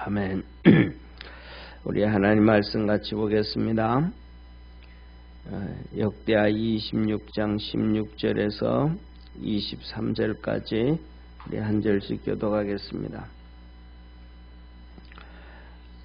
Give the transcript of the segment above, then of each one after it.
아멘. 우리 하나님 말씀 같이 보겠습니다. 역대하 26장 16절에서 23절까지 우리 한 절씩 교독하겠습니다.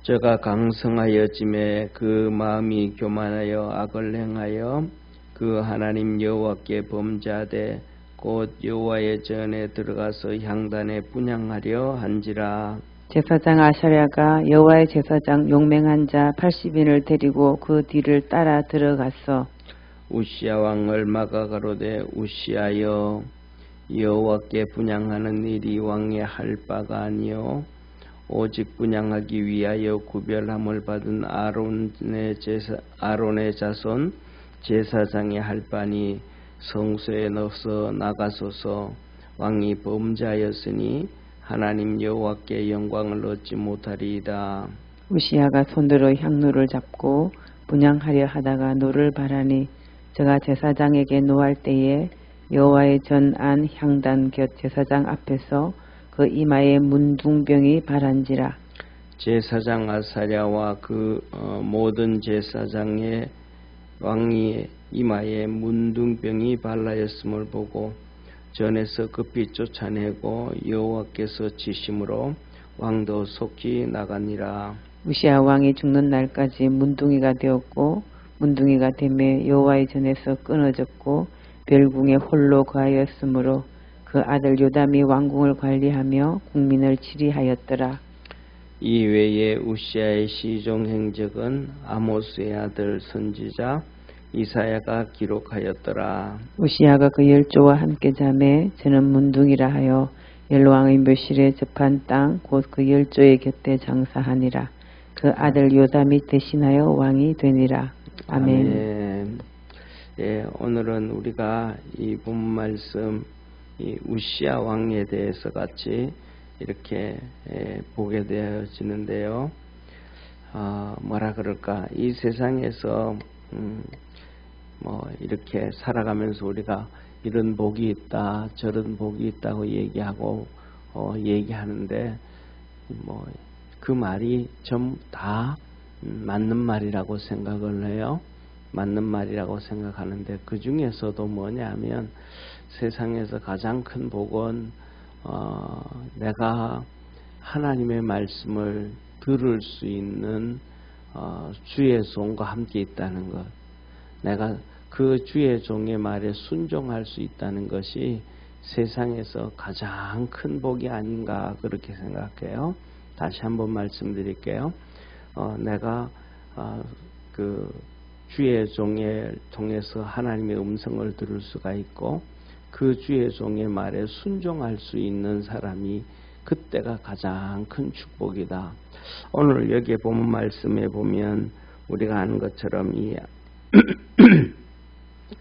저가 강성하여짐에 그 마음이 교만하여 악을 행하여 그 하나님 여호와께 범죄하되 곧 여호와의 전에 들어가서 향단에 분향하려 한지라. 제사장 아사랴가 여호와의 제사장 용맹한 자 80인을 데리고 그 뒤를 따라 들어갔어. 우시야 왕 얼마가 가로되 우시하여 여호와께 분향하는 일이 왕의 할 바가 아니요 오직 분향하기 위하여 구별함을 받은 아론의 자손 제사장의 할 바니 성소에 넣어서 나가소서. 왕이 범죄하였으니 하나님 여호와께 영광을 얻지 못하리이다. 우시야가 손들어 향로를 잡고 분향하려 하다가 노를 바라니 저가 제사장에게 노할 때에 여호와의 전 안 향단 곁 제사장 앞에서 그 이마에 문둥병이 바란지라. 제사장 아사랴와 그 모든 제사장의 왕이 이마에 문둥병이 발라였음을 보고 전에서 급히 쫓아내고 여호와께서 치심으로 왕도 속히 나가니라. 우시야 왕이 죽는 날까지 문둥이가 되었고 문둥이가 되매 여호와의 전에서 끊어졌고 별궁에 홀로 거하였으므로 그 아들 요담이 왕궁을 관리하며 국민을 치리하였더라. 이 외에 우시야의 시종 행적은 아모스의 아들 선지자 이사야가 기록하였더라. 우시야가 그 열조와 함께 자매 저는 문둥이라 하여 열 왕의 묘실에 접한 땅 곧 그 열조의 곁에 장사하니라. 그 아들 요담이 대신하여 왕이 되니라. 아멘. 아멘. 예, 오늘은 우리가 이 본 말씀 이 우시야 왕에 대해서 같이 이렇게 보게 되어지는데요. 뭐라 그럴까, 이 세상에서 이렇게 살아가면서 우리가 이런 복이 있다 저런 복이 있다고 얘기하고 얘기하는데 그 말이 전부 다 맞는 말이라고 생각을 해요. 맞는 말이라고 생각하는데 그 중에서도 뭐냐면 세상에서 가장 큰 복은 내가 하나님의 말씀을 들을 수 있는 주의 종과 함께 있다는 것, 내가 그 주의 종의 말에 순종할 수 있다는 것이 세상에서 가장 큰 복이 아닌가 그렇게 생각해요. 다시 한번 말씀드릴게요. 내가 그 주의 종에 통해서 하나님의 음성을 들을 수가 있고 그 주의 종의 말에 순종할 수 있는 사람이 그때가 가장 큰 축복이다. 오늘 여기에 보면 말씀에 보면 우리가 아는 것처럼 이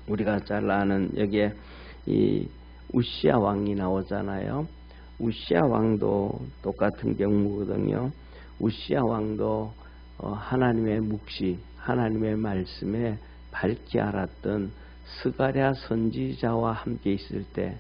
우리가 잘 아는 여기에 이 우시야 왕이 나오잖아요. 우시야 왕도 똑같은 경우거든요. 우시야 왕도 하나님의 묵시, 하나님의 말씀에 밝게 알았던 스가랴 선지자와 함께 있을 때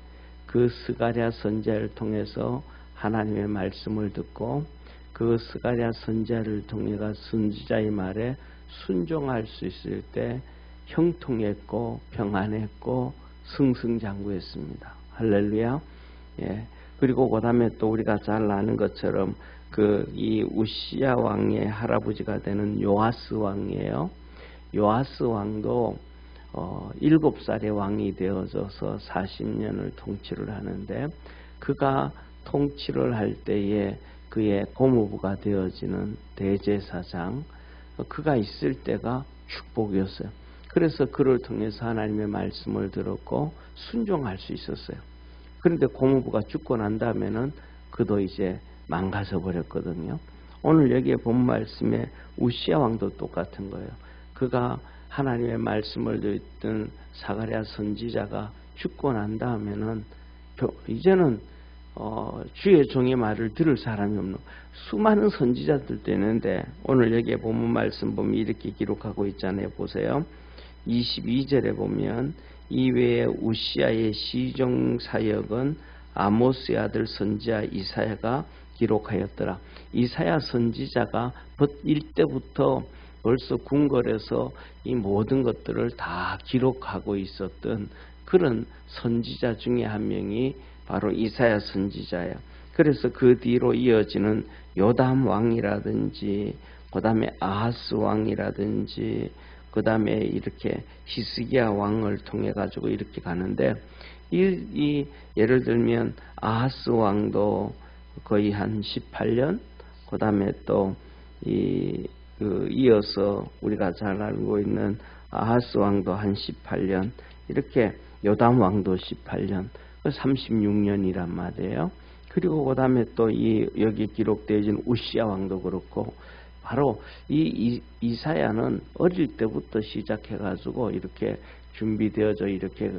그 스가랴 선지자를 통해서 하나님의 말씀을 듣고 그 스가랴 선지자를 통해서 선지자의 말에 순종할 수 있을 때 형통했고 평안했고 승승장구했습니다. 할렐루야. 예. 그리고 그 다음에 또 우리가 잘 아는 것처럼 이 우시야 왕의 할아버지가 되는 요아스 왕이에요. 요아스 왕도 7살의 왕이 되어져서 40년을 통치를 하는데 그가 통치를 할 때에 그의 고모부가 되어지는 대제사장, 그가 있을 때가 축복이었어요. 그래서 그를 통해서 하나님의 말씀을 들었고 순종할 수 있었어요. 그런데 고모부가 죽고 난 다음에는 그도 이제 망가져 버렸거든요. 오늘 여기에 본 말씀에 우시야 왕도 똑같은 거예요. 그가 하나님의 말씀을 듣던 사가랴 선지자가 죽고 난 다음에는 이제는 주의 종의 말을 들을 사람이 없는 수많은 선지자들도 있는데 오늘 여기에 보면 말씀 보면 이렇게 기록하고 있잖아요. 보세요. 22절에 보면 이외에 우시야의 시종 사역은 아모스의 아들 선지자 이사야가 기록하였더라. 이사야 선지자가 이때부터 벌써 궁궐에서 이 모든 것들을 다 기록하고 있었던 그런 선지자 중에 한 명이 바로 이사야 선지자예요. 그래서 그 뒤로 이어지는 요담 왕이라든지 그 다음에 아하스 왕이라든지 그 다음에 이렇게 히스기야 왕을 통해 가지고 이렇게 가는데 이 예를 들면 아하스 왕도 거의 한 18년 그 다음에 또 이어서 우리가 잘 알고 있는 아하스 왕도 한 18년 이렇게 요담 왕도 18년 36년이란 말이에요. 그리고 그 다음에 또 여기 기록되어진 우시야 왕도 그렇고 바로 이사야는 어릴 때부터 시작해가지고 이렇게 준비되어져 이렇게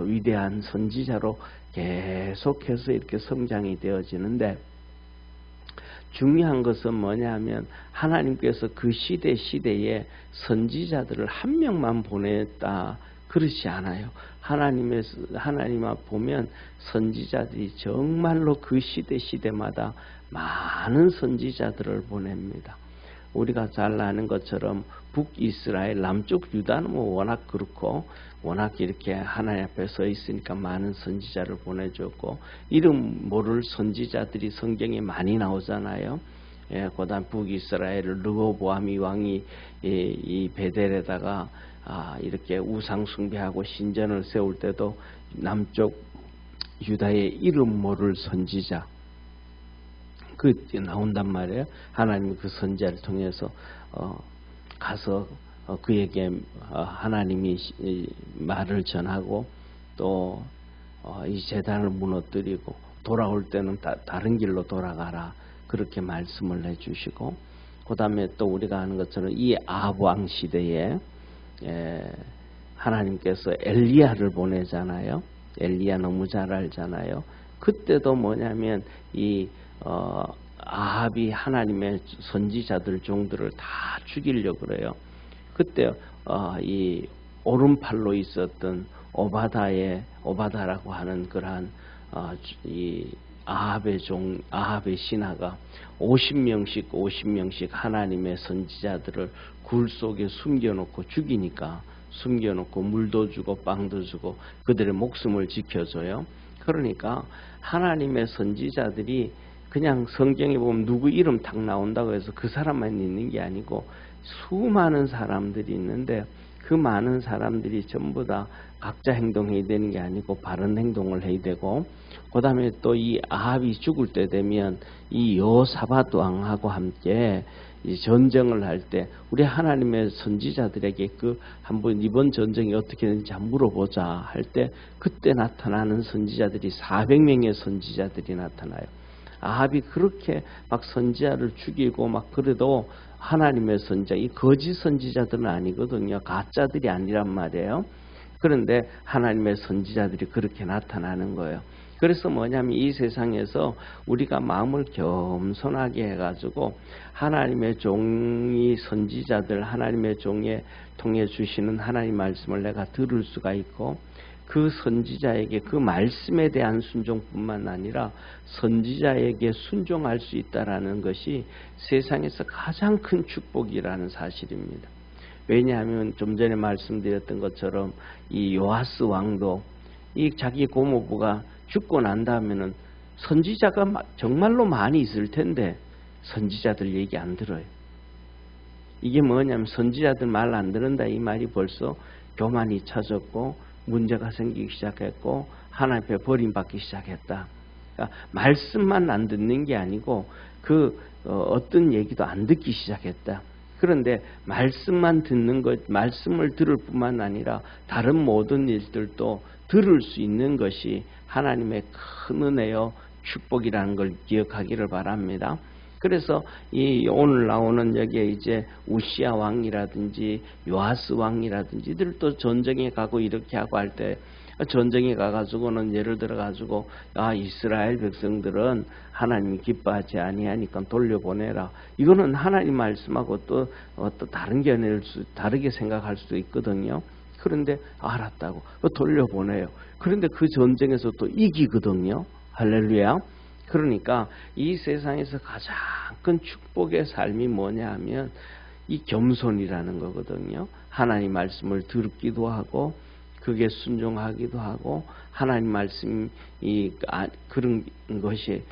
위대한 선지자로 계속해서 이렇게 성장이 되어지는데 중요한 것은 뭐냐면 하나님께서 그 시대에 선지자들을 한 명만 보냈다 그렇지 않아요. 하나님 앞 보면 선지자들이 정말로 그 시대마다 많은 선지자들을 보냅니다. 우리가 잘 아는 것처럼 북이스라엘, 남쪽 유다는 워낙 그렇고 워낙 이렇게 하나님 앞에 서 있으니까 많은 선지자를 보내줬고 이름 모를 선지자들이 성경에 많이 나오잖아요. 예, 그다음 북이스라엘을 르호보암 왕이 이 베델에다가 이렇게 우상 숭배하고 신전을 세울 때도 남쪽 유다의 이름 모를 선지자 그 나온단 말이에요. 하나님 그 선지자를 통해서 가서 그에게 하나님이 말을 전하고 또 이 제단을 무너뜨리고 돌아올 때는 다른 길로 돌아가라 그렇게 말씀을 해주시고 그 다음에 또 우리가 아는 것처럼 이 아합 왕 시대에 하나님께서 엘리야를 보내잖아요. 엘리야 너무 잘 알잖아요. 그때도 뭐냐면 이 아합이 하나님의 선지자들 종들을 다 죽이려고 그래요. 그때 이 오른팔로 있었던 오바다라고 하는 그러한 이 아합의 신하가 50명씩 하나님의 선지자들을 굴 속에 숨겨놓고 죽이니까 숨겨놓고 물도 주고 빵도 주고 그들의 목숨을 지켜줘요. 그러니까 하나님의 선지자들이 그냥 성경에 보면 누구 이름 딱 나온다고 해서 그 사람만 있는 게 아니고 수많은 사람들이 있는데 그 많은 사람들이 전부 다 각자 행동해야 되는 게 아니고 바른 행동을 해야 되고 그 다음에 또 이 아합이 죽을 때 되면 이 여호사밧 왕하고 함께 이 전쟁을 할 때 우리 하나님의 선지자들에게 한번 이번 전쟁이 어떻게 되는지 한번 물어보자 할 때 그때 나타나는 선지자들이 400명의 선지자들이 나타나요. 아합이 그렇게 막 선지자를 죽이고 막 그래도 하나님의 선지자, 이 거짓 선지자들은 아니거든요. 가짜들이 아니란 말이에요. 그런데 하나님의 선지자들이 그렇게 나타나는 거예요. 그래서 뭐냐면 이 세상에서 우리가 마음을 겸손하게 해가지고 하나님의 종이 선지자들, 하나님의 종에 통해 주시는 하나님 말씀을 내가 들을 수가 있고 그 선지자에게 그 말씀에 대한 순종뿐만 아니라 선지자에게 순종할 수 있다라는 것이 세상에서 가장 큰 축복이라는 사실입니다. 왜냐하면 좀 전에 말씀드렸던 것처럼 이 요아스 왕도 이 자기 고모부가 죽고 난 다음에는 선지자가 정말로 많이 있을 텐데 선지자들 얘기 안 들어요. 이게 뭐냐면 선지자들 말 안 들은다 이 말이 벌써 교만이 쳐졌고 문제가 생기기 시작했고 하나님 앞에 버림받기 시작했다. 그러니까 말씀만 안 듣는 게 아니고 어떤 얘기도 안 듣기 시작했다. 그런데 말씀만 듣는 것, 말씀을 들을 뿐만 아니라 다른 모든 일들도 들을 수 있는 것이 하나님의 큰 은혜요 축복이라는 걸 기억하기를 바랍니다. 그래서 이 오늘 나오는 여기에 이제 우시야 왕이라든지 요아스 왕이라든지 이들도 전쟁에 가고 이렇게 하고 할 때 전쟁에 가가지고는 예를 들어 가지고 이스라엘 백성들은 하나님이 기뻐하지 아니하니까 돌려보내라. 이거는 하나님 말씀하고 또 다른 견해를 다르게 생각할 수도 있거든요. 그런데 알았다고 돌려보내요. 그런데 그 전쟁에서 또 이기거든요. 할렐루야. 그러니까 이 세상에서 가장 큰 축복의 삶이 뭐냐 하면 이 겸손이라는 거거든요. 하나님 말씀을 듣기도 하고 그게 순종하기도 하고 하나님 말씀이 그런 것이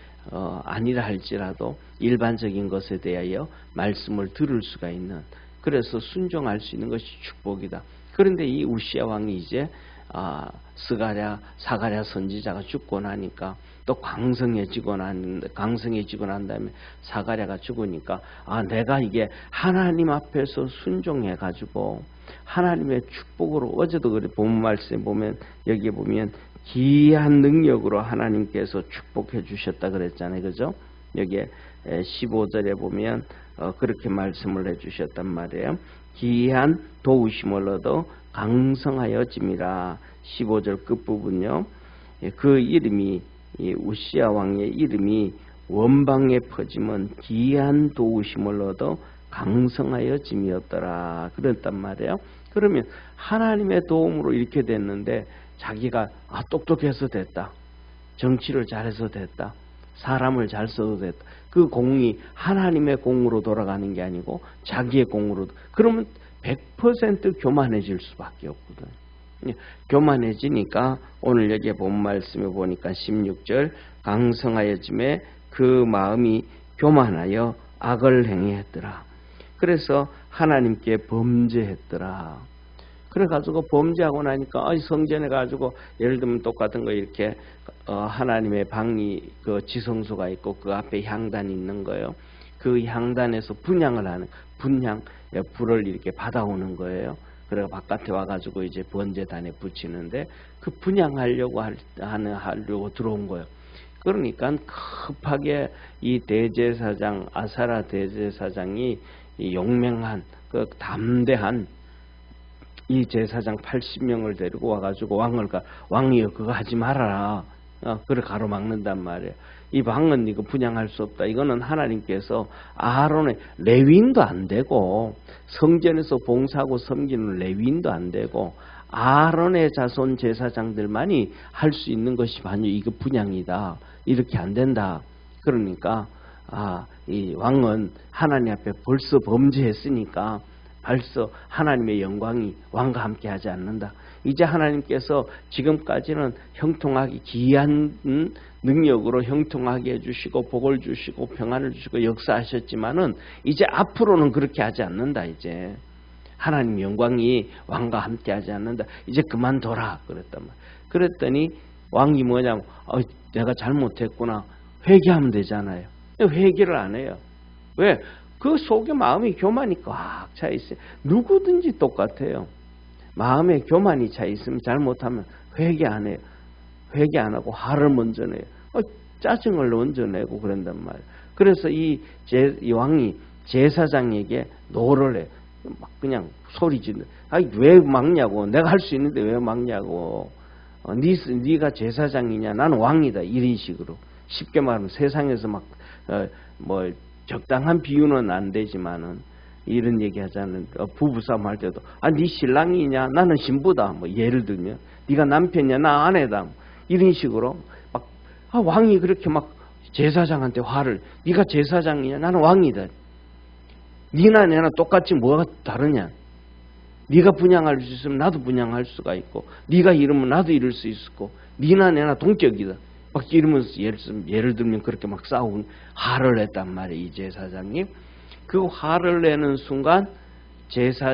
아니라 할지라도 일반적인 것에 대하여 말씀을 들을 수가 있는, 그래서 순종할 수 있는 것이 축복이다. 그런데 이 우시야 왕이 이제 사가랴 선지자가 죽고 나니까 또 강성해지고 난 다음에 사가랴가 죽으니까 내가 이게 하나님 앞에서 순종해 가지고 하나님의 축복으로, 어제도 그래 본 말씀에 보면 여기에 보면 기이한 능력으로 하나님께서 축복해 주셨다 그랬잖아요. 그죠? 여기에 15절에 보면 그렇게 말씀을 해 주셨단 말이에요. 기이한 도우심을 얻어 강성하여짐이라. 15절 끝부분요. 그 이름이, 우시야 왕의 이름이 원방에 퍼지면 기이한 도우심을 얻어 강성하여짐이었더라. 그랬단 말이에요. 그러면 하나님의 도움으로 이렇게 됐는데 자기가 똑똑해서 됐다, 정치를 잘해서 됐다, 사람을 잘 써도 됐다, 그 공이 하나님의 공으로 돌아가는 게 아니고 자기의 공으로, 그러면 100% 교만해질 수밖에 없거든. 교만해지니까 오늘 여기에 본 말씀에 보니까 16절 강성하여짐에 그 마음이 교만하여 악을 행했더라. 그래서 하나님께 범죄했더라. 그래가지고 범죄하고 나니까 성전에 가지고 예를 들면 똑같은 거 이렇게 하나님의 방이 그 지성소가 있고 그 앞에 향단이 있는 거예요. 그 향단에서 분향을 하는, 분향 불을 이렇게 받아오는 거예요. 그래서 바깥에 와가지고 이제 번제단에 붙이는데 그 분향하려고 하려고 들어온 거예요. 그러니까 급하게 이 대제사장 아사랴 대제사장이 이 용맹한 그 담대한 이 제사장 80명을 데리고 와가지고 왕이여 그거 하지 말아라. 그걸 가로막는단 말이에요. 이 왕은 이거 분양할 수 없다. 이거는 하나님께서 아론의, 레위인도 안 되고 성전에서 봉사하고 섬기는 레위인도 안 되고 아론의 자손 제사장들만이 할 수 있는 것이 바로 이거 분양이다. 이렇게 안 된다. 그러니까 이 왕은 하나님 앞에 벌써 범죄했으니까 벌써 하나님의 영광이 왕과 함께 하지 않는다. 이제 하나님께서 지금까지는 형통하게 기이한 능력으로 형통하게 해주시고 복을 주시고 평안을 주시고 역사하셨지만은 이제 앞으로는 그렇게 하지 않는다. 이제 하나님 영광이 왕과 함께 하지 않는다. 이제 그만둬라 그랬단 말이야. 그랬더니 왕이 뭐냐면 내가 잘못했구나. 회개하면 되잖아요. 회개를 안 해요. 왜? 그 속에 마음이 교만이 꽉 차 있어요. 누구든지 똑같아요. 마음에 교만이 차 있으면 잘못하면 회개 안 해요. 회개 안 하고 화를 먼저 내요. 짜증을 먼저 내고 그런단 말이에요. 그래서 이 왕이 제사장에게 노를 해. 막 그냥 소리 지르. 왜 막냐고. 내가 할 수 있는데 왜 막냐고. 네가 제사장이냐. 나는 왕이다. 이런 식으로. 쉽게 말하면 세상에서 뭐 적당한 비유는 안 되지만은 이런 얘기 하자면 부부싸움 할 때도 네 신랑이냐 나는 신부다 뭐 예를 들면 네가 남편이냐 나 아내다 뭐 이런 식으로 막 왕이 그렇게 막 제사장한테 화를, 네가 제사장이냐 나는 왕이다, 네나 내나 똑같이 뭐가 다르냐, 네가 분양할 수 있으면 나도 분양할 수가 있고 네가 이러면 나도 이럴 수 있고 네나 내나 동격이다 막 이러면서 예를 들면 그렇게 막 싸우고 화를 냈단 말이에요. 이 제사장이 그 화를 내는 순간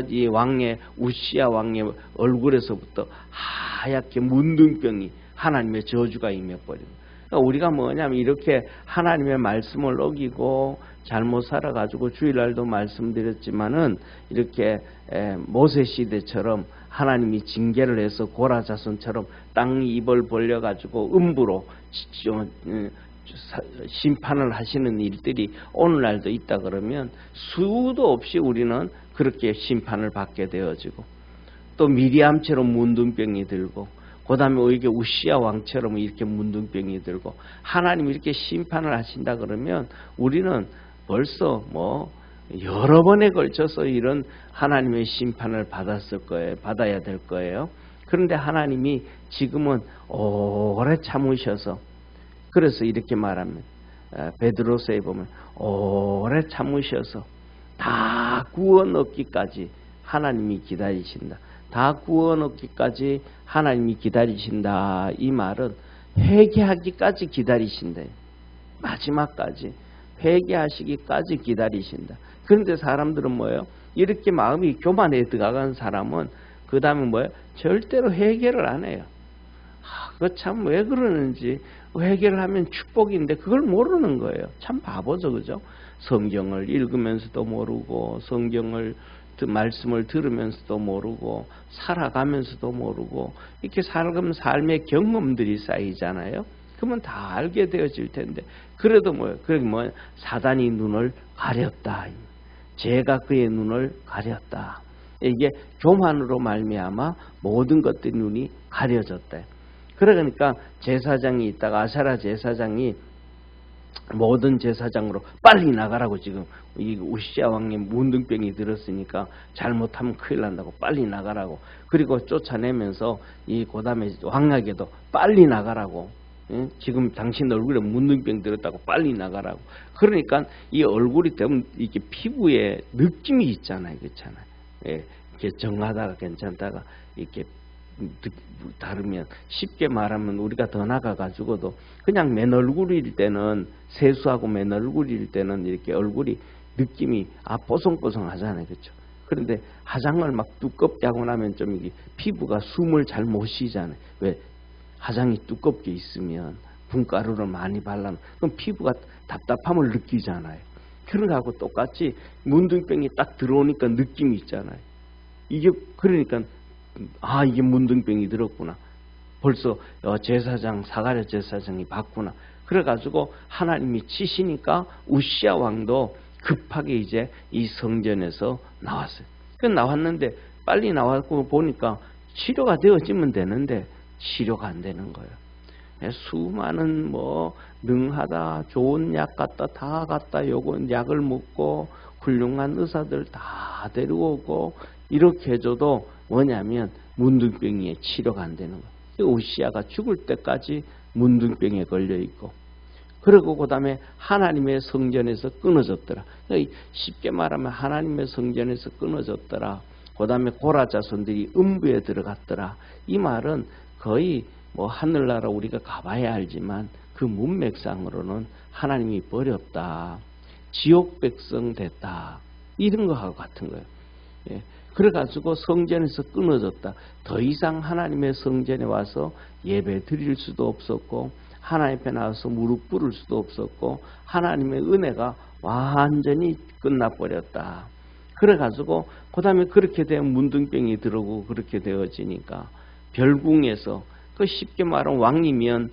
이 왕의 우시야 왕의 얼굴에서부터 하얗게 문둥병이 하나님의 저주가 임해버립니다. 그러니까 우리가 뭐냐면 이렇게 하나님의 말씀을 어기고 잘못 살아가지고 주일날도 말씀드렸지만은 이렇게 모세 시대처럼 하나님이 징계를 해서 고라 자손처럼 땅 입을 벌려가지고 음부로 심판을 하시는 일들이 오늘날도 있다 그러면 수도 없이 우리는 그렇게 심판을 받게 되어지고 또 미리암처럼 문둥병이 들고 그 다음에 이렇게 우시야 왕처럼 이렇게 문둥병이 들고 하나님이 이렇게 심판을 하신다 그러면 우리는 벌써 여러 번에 걸쳐서 이런 하나님의 심판을 받아야 될 거예요. 그런데 하나님이 지금은 오래 참으셔서 그래서 이렇게 말합니다. 베드로서에 보면 오래 참으셔서 다 구워 넣기까지 하나님이 기다리신다. 다 구워 넣기까지 하나님이 기다리신다. 이 말은 회개하기까지 기다리신다. 마지막까지 회개하시기까지 기다리신다. 그런데 사람들은 뭐예요? 이렇게 마음이 교만에 들어간 사람은 그 다음에 뭐예요? 절대로 회개를 안 해요. 그거 참 왜 그러는지. 회개를 하면 축복인데 그걸 모르는 거예요. 참 바보죠, 그죠? 성경을 읽으면서도 모르고, 성경을 말씀을 들으면서도 모르고, 살아가면서도 모르고, 이렇게 살아가면 삶의 경험들이 쌓이잖아요. 그러면 다 알게 되어질 텐데, 그래도 그러면 사단이 눈을 가렸다. 죄가 그의 눈을 가렸다. 이게 교만으로 말미암아 모든 것들이 눈이 가려졌다. 그러니까 제사장이 있다가 아사랴 제사장이 모든 제사장으로 빨리 나가라고 지금 이 우시야 왕의 문둥병이 들었으니까 잘못하면 큰일 난다고 빨리 나가라고. 그리고 쫓아내면서 이 그다음에 왕에게도 빨리 나가라고. 지금 당신 얼굴에 문둥병 들었다고 빨리 나가라고. 그러니까 이 얼굴이 되면 이게 피부에 느낌이 있잖아요, 그렇잖아요. 예, 이렇게 정하다가 괜찮다가 이렇게 다르면 쉽게 말하면 우리가 더 나가가지고도 그냥 맨 얼굴일 때는 세수하고 맨 얼굴일 때는 이렇게 얼굴이 느낌이 뽀송뽀송하잖아요, 그렇죠? 그런데 화장을 막 두껍게 하고 나면 좀 이게 피부가 숨을 잘 못 쉬잖아요. 왜? 화장이 두껍게 있으면 분가루를 많이 발라면 그럼 피부가 답답함을 느끼잖아요. 그런 거하고 똑같이 문둥병이 딱 들어오니까 느낌이 있잖아요. 이게 그러니까 이게 문둥병이 들었구나. 벌써 제사장 사가랴 제사장이 봤구나. 그래가지고 하나님이 치시니까 우시야 왕도 급하게 이제 이 성전에서 나왔어요. 그 나왔는데 빨리 나왔고 보니까 치료가 되어지면 되는데 치료가 안 되는 거예요. 수많은 능하다, 좋은 약 갖다 다 갖다 요건 약을 먹고 훌륭한 의사들 다 데려오고 이렇게 해줘도 뭐냐면 문둥병이 치료가 안 되는 거예요. 우시야가 죽을 때까지 문둥병에 걸려 있고, 그리고 그 다음에 하나님의 성전에서 끊어졌더라. 쉽게 말하면 하나님의 성전에서 끊어졌더라. 그 다음에 고라 자손들이 음부에 들어갔더라. 이 말은 거의 하늘나라 우리가 가봐야 알지만 그 문맥상으로는 하나님이 버렸다. 지옥 백성 됐다. 이런 거하고 같은 거예요. 예. 그래가지고 성전에서 끊어졌다. 더 이상 하나님의 성전에 와서 예배 드릴 수도 없었고 하나님 앞에 나와서 무릎 꿇을 수도 없었고 하나님의 은혜가 완전히 끝나버렸다. 그래가지고 그 다음에 그렇게 되면 문둥병이 들어오고 그렇게 되어지니까 별궁에서 쉽게 말하면 왕이면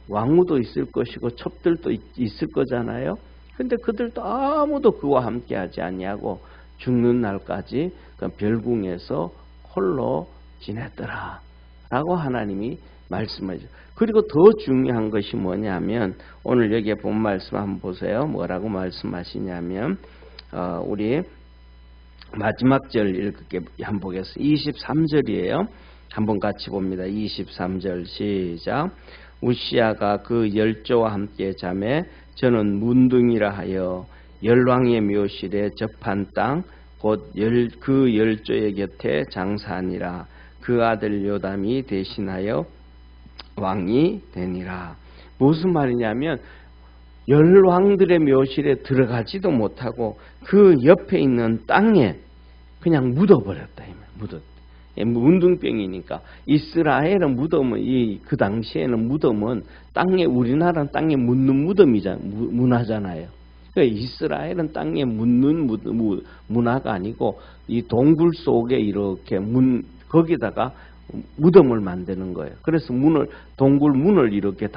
왕후도 있을 것이고 첩들도 있을 거잖아요. 근데 그들도 아무도 그와 함께하지 않냐고 죽는 날까지 별궁에서 홀로 지냈더라 라고 하나님이 말씀하죠. 그리고 더 중요한 것이 뭐냐면 오늘 여기에 본 말씀 한번 보세요. 뭐라고 말씀하시냐면 우리 마지막 절 읽게 한번 보겠습니다. 23절이에요. 한번 같이 봅니다. 23절 시작. 우시야가 그 열조와 함께 자매 저는 문둥이라 하여 열왕의 묘실에 접한 땅 곧 그 열조의 곁에 장사하니라. 그 아들 요담이 대신하여 왕이 되니라. 무슨 말이냐면 열왕들의 묘실에 들어가지도 못하고 그 옆에 있는 땅에 그냥 묻어버렸다. 문둥병이니까 이스라엘은 무덤은 그 당시에는 무덤은 땅에 우리나라는 땅에 묻는 무덤이잖아요. 문화잖아요. 그러니까 이스라엘은 땅에 묻는 문화가 아니고 이 동굴 속에 이렇게 거기다가 무덤을 만드는 거예요. 그래서 동굴 문을 이렇게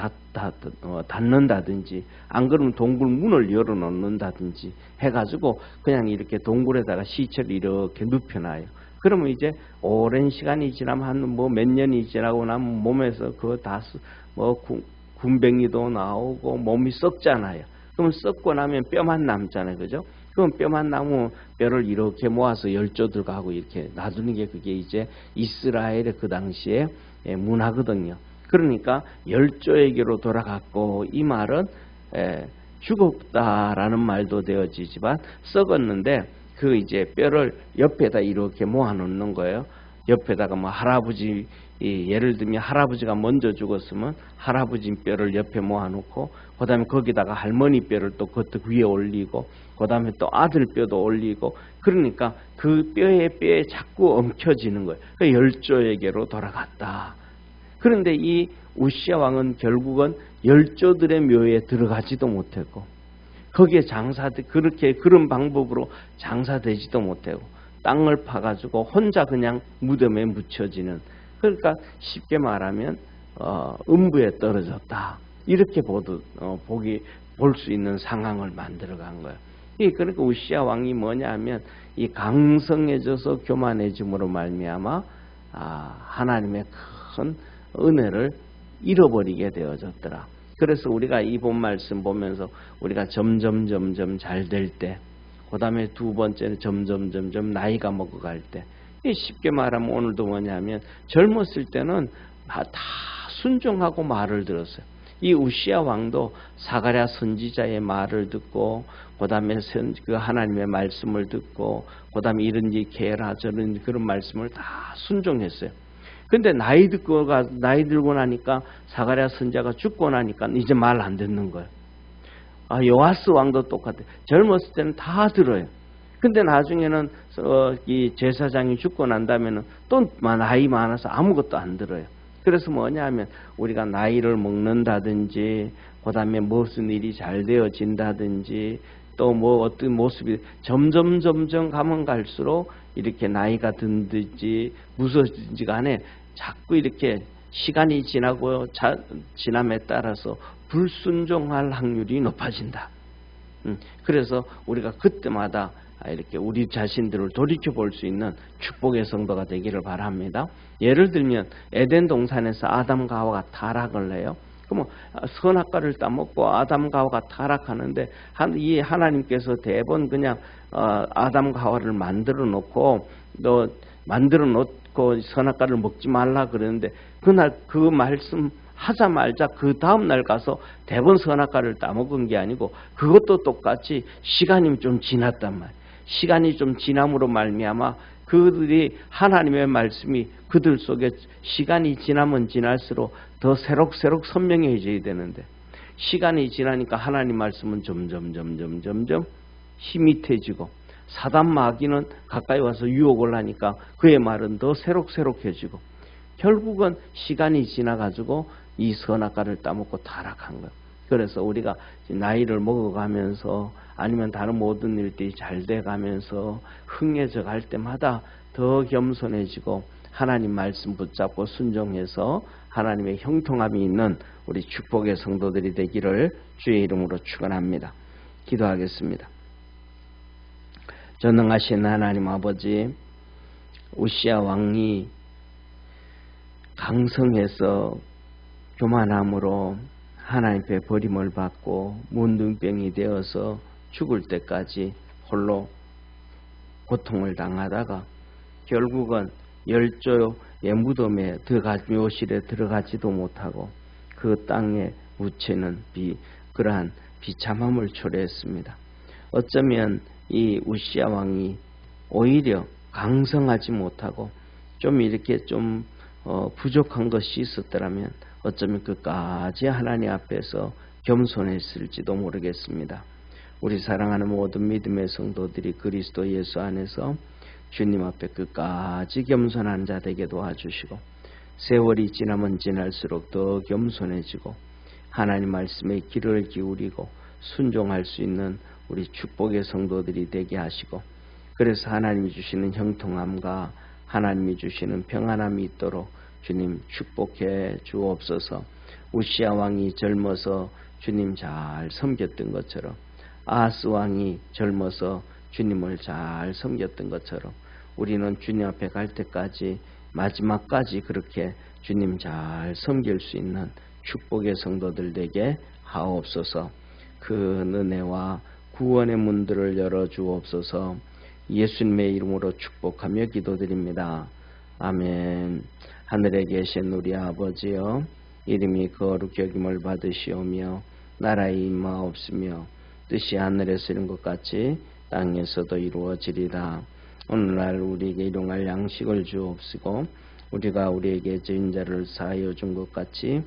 닫는다든지 안 그러면 동굴 문을 열어놓는다든지 해가지고 그냥 이렇게 동굴에다가 시체를 이렇게 눕혀놔요. 그러면 이제 오랜 시간이 지나면 한 몇 년이 지나고 나면 몸에서 그거 다 군뱅이도 나오고 몸이 썩잖아요. 그럼 썩고 나면 뼈만 남잖아요, 그죠? 그럼 뼈만 남으면 뼈를 이렇게 모아서 열조들과 하고 이렇게 놔두는 게 그게 이제 이스라엘의 그 당시에 문화거든요. 그러니까 열조에게로 돌아갔고 이 말은 죽었다라는 말도 되어지지만 썩었는데 그 이제 뼈를 옆에다 이렇게 모아놓는 거예요. 옆에다가 뭐 할아버지, 예를 들면 할아버지가 먼저 죽었으면 할아버지 뼈를 옆에 모아놓고 그 다음에 거기다가 할머니 뼈를 또 그것도 위에 올리고 그 다음에 또 아들 뼈도 올리고 그러니까 그 뼈에 자꾸 엉켜지는 거예요. 그 열조에게로 돌아갔다. 그런데 이 우시아 왕은 결국은 열조들의 묘에 들어가지도 못했고 거기에 그런 방법으로 장사되지도 못하고 땅을 파가지고 혼자 그냥 무덤에 묻혀지는, 그러니까 쉽게 말하면 음부에 떨어졌다 이렇게 볼 수 있는 상황을 만들어간 거예요. 그러니까 우시아 왕이 뭐냐 하면 이 강성해져서 교만해짐으로 말미암아 하나님의 큰 은혜를 잃어버리게 되어졌더라. 그래서 우리가 이 본 말씀 보면서 우리가 점점 잘 될 때, 그 다음에 두 번째는 점점 나이가 먹어갈 때, 쉽게 말하면 오늘도 뭐냐면 젊었을 때는 다 순종하고 말을 들었어요. 이 우시아 왕도 사가랴 선지자의 말을 듣고 그 다음에 그 하나님의 말씀을 듣고 그 다음에 이런지 계라 저런지 그런 말씀을 다 순종했어요. 근데 나이 들고 나니까 사가랴 선지자가 죽고 나니까 이제 말 안 듣는 거예요. 요아스 왕도 똑같아요. 젊었을 때는 다 들어요. 근데 나중에는 이 제사장이 죽고 난 다음에는 또 나이 많아서 아무것도 안 들어요. 그래서 뭐냐 하면 우리가 나이를 먹는다든지 그 다음에 무슨 일이 잘 되어진다든지 또 뭐 어떤 모습이 점점 가면 갈수록 이렇게 나이가 든든지 무서워지지 간에 자꾸 이렇게 시간이 지남에 따라서 불순종할 확률이 높아진다. 그래서 우리가 그때마다 이렇게 우리 자신들을 돌이켜 볼 수 있는 축복의 성도가 되기를 바랍니다. 예를 들면 에덴 동산에서 아담과 하와가 타락을 해요. 그러면 선악과를 따먹고 아담과 하와가 타락하는데 이 하나님께서 대번 그냥 아담과 하와를 만들어 놓고 선악과를 먹지 말라 그러는데 그날 그 말씀 하자마자 그 다음날 가서 대번 선악과를 따먹은 게 아니고 그것도 똑같이 시간이 좀 지났단 말이에요. 시간이 좀 지남으로 말미암아 그들이 하나님의 말씀이 그들 속에 시간이 지나면 지날수록 더 새록새록 선명해져야 되는데 시간이 지나니까 하나님 말씀은 점점 희미해지고 사단 마귀는 가까이 와서 유혹을 하니까 그의 말은 더 새록새록해지고 결국은 시간이 지나가지고 이 선악과를 따먹고 타락한 거예요. 그래서 우리가 나이를 먹어가면서 아니면 다른 모든 일들이 잘 돼가면서 흥해져 갈 때마다 더 겸손해지고 하나님 말씀 붙잡고 순종해서 하나님의 형통함이 있는 우리 축복의 성도들이 되기를 주의 이름으로 축원합니다. 기도하겠습니다. 전능하신 하나님 아버지, 우시아 왕이 강성해서 교만함으로 하나님께 버림을 받고 문둥병이 되어서 죽을 때까지 홀로 고통을 당하다가 결국은 열조의 무덤에 묘실에 들어가지도 못하고 그 땅에 묻히는 그러한 비참함을 초래했습니다. 어쩌면 이 우시아 왕이 오히려 강성하지 못하고 좀 이렇게 좀 부족한 것이 있었더라면 어쩌면 끝까지 하나님 앞에서 겸손했을지도 모르겠습니다. 우리 사랑하는 모든 믿음의 성도들이 그리스도 예수 안에서 주님 앞에 끝까지 겸손한 자 되게 도와주시고 세월이 지나면 지날수록 더 겸손해지고 하나님 말씀에 귀를 기울이고 순종할 수 있는 우리 축복의 성도들이 되게 하시고 그래서 하나님이 주시는 형통함과 하나님이 주시는 평안함이 있도록 주님 축복해 주옵소서. 우시아 왕이 젊어서 주님 잘 섬겼던 것처럼 아하스 왕이 젊어서 주님을 잘 섬겼던 것처럼 우리는 주님 앞에 갈 때까지 마지막까지 그렇게 주님 잘 섬길 수 있는 축복의 성도들 되게 하옵소서. 그 은혜와 구원의 문들을 열어주옵소서. 예수님의 이름으로 축복하며 기도드립니다. 아멘. 하늘에 계신 우리 아버지여, 이름이 거룩히 여김을 받으시오며 나라의 임하옵시며 뜻이 하늘에서 이룬 것 같이 땅에서도 이루어지리라. 오늘날 우리에게 일용할 양식을 주옵시고 우리가 우리에게 죄인 자를 사하여 준 것 같이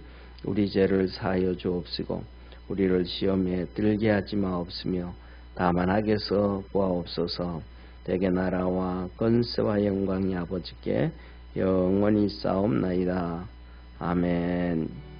우리 죄를 사하여 주옵시고 우리를 시험에 들게 하지 마옵시며 다만 악에서 구하옵소서. 대개 나라와 권세와 영광이 아버지께 영원히 싸움나이다. 아멘.